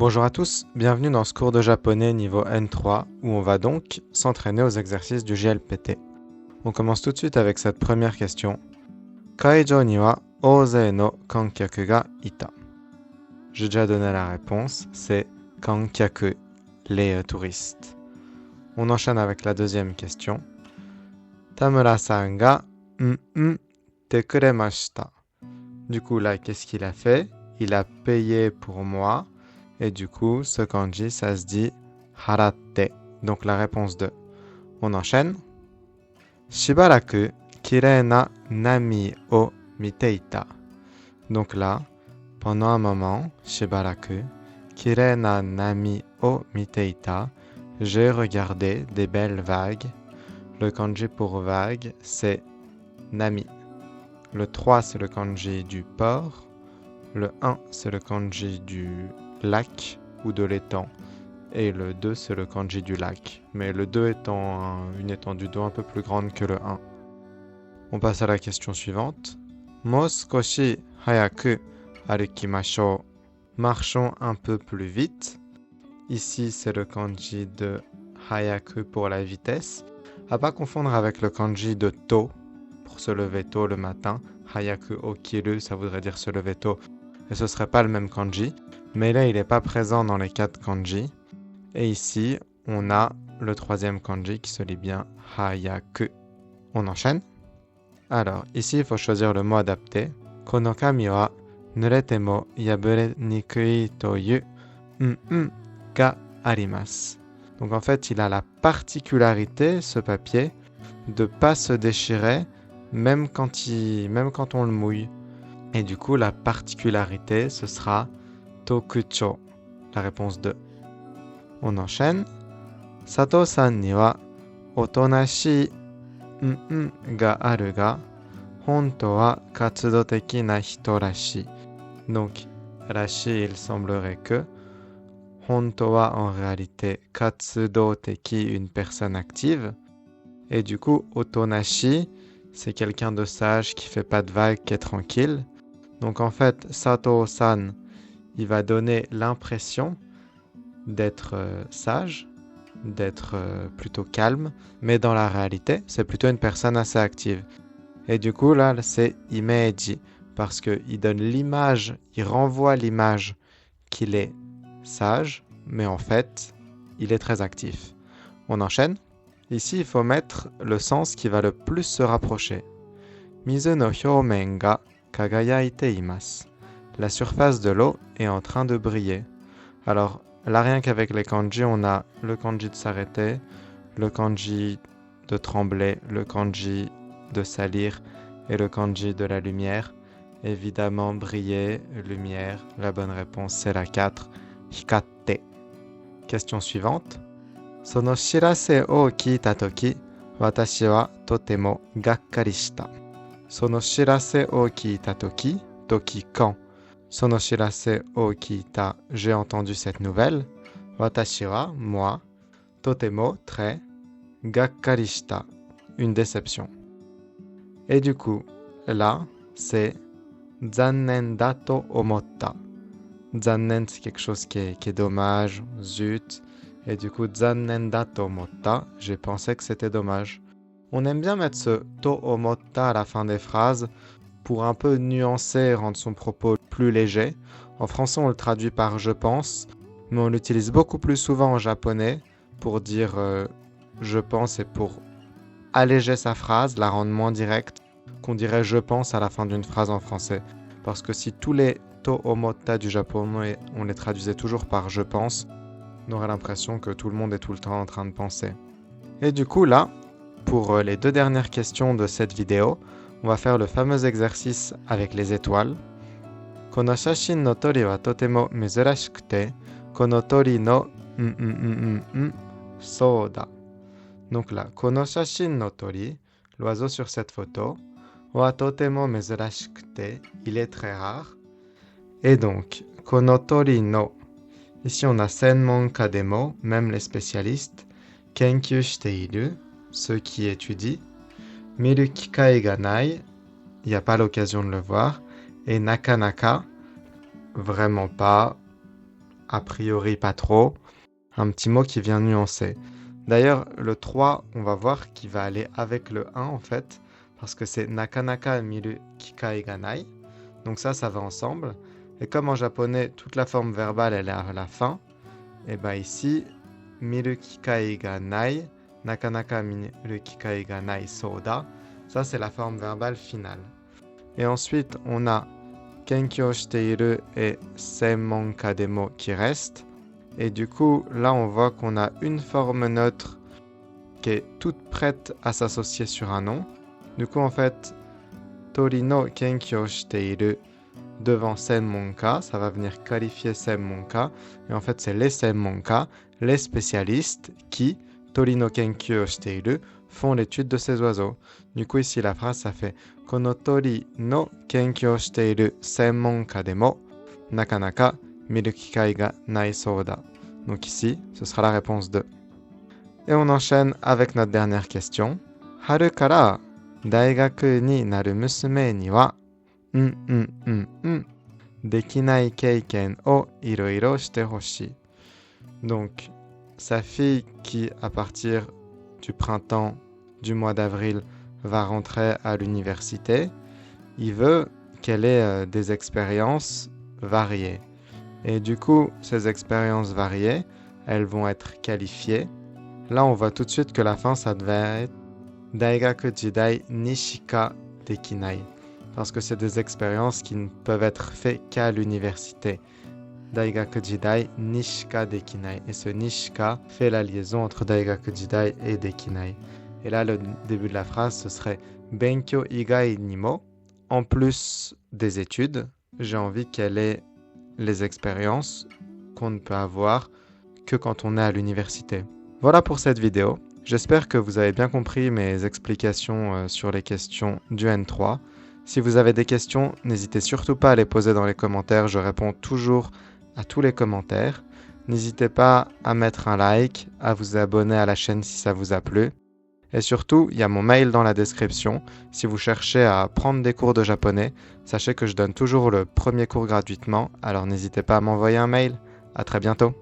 Bonjour à tous, bienvenue dans ce cours de japonais niveau N3 où on va donc s'entraîner aux exercices du JLPT. On commence tout de suite avec cette première question. Kaijo ni wa ouzei no kankyaku ga ita. J'ai déjà donné la réponse, c'est kankyaku, les touristes. On enchaîne avec la deuxième question. Tamura-san ga te kuremashita. Du coup là, qu'est-ce qu'il a fait? Il a payé pour moi. Et du coup, ce kanji, ça se dit haratte. Donc la réponse 2. On enchaîne. Shibaraku kirei na nami o miteita. Donc là, pendant un moment, shibaraku kirei na nami o miteita, j'ai regardé des belles vagues. Le kanji pour vague, c'est nami. Le 3, c'est le kanji du port. Le 1, c'est le kanji du lac ou de l'étang. Et le 2, c'est le kanji du lac. Mais le 2 étant une étendue d'eau un peu plus grande que le 1. On passe à la question suivante. Mo sukoshi hayaku arukimashou. Marchons un peu plus vite. Ici, c'est le kanji de hayaku pour la vitesse. À pas confondre avec le kanji de to, pour se lever tôt le matin. Hayaku okiru, ça voudrait dire se lever tôt. Et ce serait pas le même kanji. Mais là, il n'est pas présent dans les 4 kanji. Et ici, on a le troisième kanji qui se lit bien hayaku. On enchaîne. Alors, ici, il faut choisir le mot adapté. Kono kami wa nurete mo yabure nikui toyu ga arimasu. Donc en fait, il a la particularité, ce papier, de pas se déchirer même quand on le mouille. Et du coup, la particularité, ce sera tokucho, la réponse 2. On enchaîne. Sato-san ni wa otonashii ga aru ga, honto wa katsudoteki na hito rashi. Donc, rashi, il semblerait que. Honto wa, en réalité, katsudoteki, une personne active. Et du coup, otonashi, c'est quelqu'un de sage qui fait pas de vagues, qui est tranquille. Donc en fait, Sato-san, il va donner l'impression d'être sage, d'être plutôt calme, mais dans la réalité, c'est plutôt une personne assez active. Et du coup, là, c'est imeji, parce qu'il donne l'image, il renvoie l'image qu'il est sage, mais en fait, il est très actif. On enchaîne. Ici, il faut mettre le sens qui va le plus se rapprocher. Mizu no hyoumen ga kagayaite imasu. La surface de l'eau est en train de briller. Alors, là, rien qu'avec les kanji, on a le kanji de s'arrêter, le kanji de trembler, le kanji de salir et le kanji de la lumière. Évidemment, briller, lumière, la bonne réponse, c'est la 4, hikatte. Question suivante. Sono shirase o kiita toki, watashi wa totemo gakkari shita. Sono shirase o kiita toki, toki quand. Sono shirase o kiita, j'ai entendu cette nouvelle. Watashi wa, moi. Totemo, très. Gakkari shita, une déception. Et du coup, là, c'est zannen dato omotta. Zannen, c'est quelque chose qui est dommage, zut. Et du coup, zannen dato omotta, j'ai pensé que c'était dommage. On aime bien mettre ce to omotta à la fin des phrases pour un peu nuancer et rendre son propos plus léger. En français, on le traduit par je pense, mais on l'utilise beaucoup plus souvent en japonais pour dire je pense et pour alléger sa phrase, la rendre moins directe, qu'on dirait je pense à la fin d'une phrase en français. Parce que si tous les to omotta du japonais, on les traduisait toujours par je pense, on aurait l'impression que tout le monde est tout le temps en train de penser. Et du coup, là, pour les 2 dernières questions de cette vidéo, on va faire le fameux exercice avec les étoiles. Kono shashin no tori wa totemo mizurashikute, kono tori no souda. Donc là, kono shashin no tori, l'oiseau sur cette photo, wa totemo mizurashikute, il est très rare. Et donc, kono tori no, ici on a senmonka demo, même les spécialistes, kenkyu shiteiru, ceux qui étudient, miru kikai ga nai, il n'y a pas l'occasion de le voir, et nakanaka, vraiment pas, a priori pas trop, un petit mot qui vient nuancer. D'ailleurs, le 3, on va voir qu'il va aller avec le 1 en fait, parce que c'est nakanaka miru kikai ga nai. Donc ça va ensemble. Et comme en japonais, toute la forme verbale, elle est à la fin, et bien ici, miru kikai ga nai, nakanaka miru kikai ga nai soda, ça c'est la forme verbale finale. Et ensuite, on a kenkyō shiteiru et senmonka demo qui reste. Et du coup, là, on voit qu'on a une forme neutre qui est toute prête à s'associer sur un nom. Du coup, en fait, tori no kenkyō shiteiru devant senmonka, ça va venir qualifier senmonka. Et en fait, c'est les senmonka, les spécialistes qui, tori no kenkyō shiteiru, font l'étude de ces oiseaux. Du coup, ici, la phrase, ça fait kono tori no kenkyō shiteiru senmonka demo nakanaka miru kikai ga nai soda. Donc ici, ce sera la réponse 2. Et on enchaîne avec notre dernière question. Haru kara daigaku ni naru musume ni wa dekinai keiken o iroiro shite hoshii. Donc, sa fille qui, à partir du printemps, du mois d'avril, va rentrer à l'université, il veut qu'elle ait des expériences variées. Et du coup, ces expériences variées, elles vont être qualifiées. Là, on voit tout de suite que la fin, ça devait être Daigaku jidai nishika dekinai. Parce que c'est des expériences qui ne peuvent être faites qu'à l'université. Daigaku jidai nishika dekinai. Et ce nishika fait la liaison entre Daigaku jidai et dekinai. Et là, le début de la phrase, ce serait Benkyo igai nimo. En plus des études, j'ai envie qu'elle ait les expériences qu'on ne peut avoir que quand on est à l'université. Voilà pour cette vidéo. J'espère que vous avez bien compris mes explications sur les questions du N3. Si vous avez des questions, n'hésitez surtout pas à les poser dans les commentaires. Je réponds toujours à tous les commentaires. N'hésitez pas à mettre un like, à vous abonner à la chaîne si ça vous a plu. Et surtout, il y a mon mail dans la description. Si vous cherchez à prendre des cours de japonais, sachez que je donne toujours le premier cours gratuitement, alors n'hésitez pas à m'envoyer un mail. À très bientôt.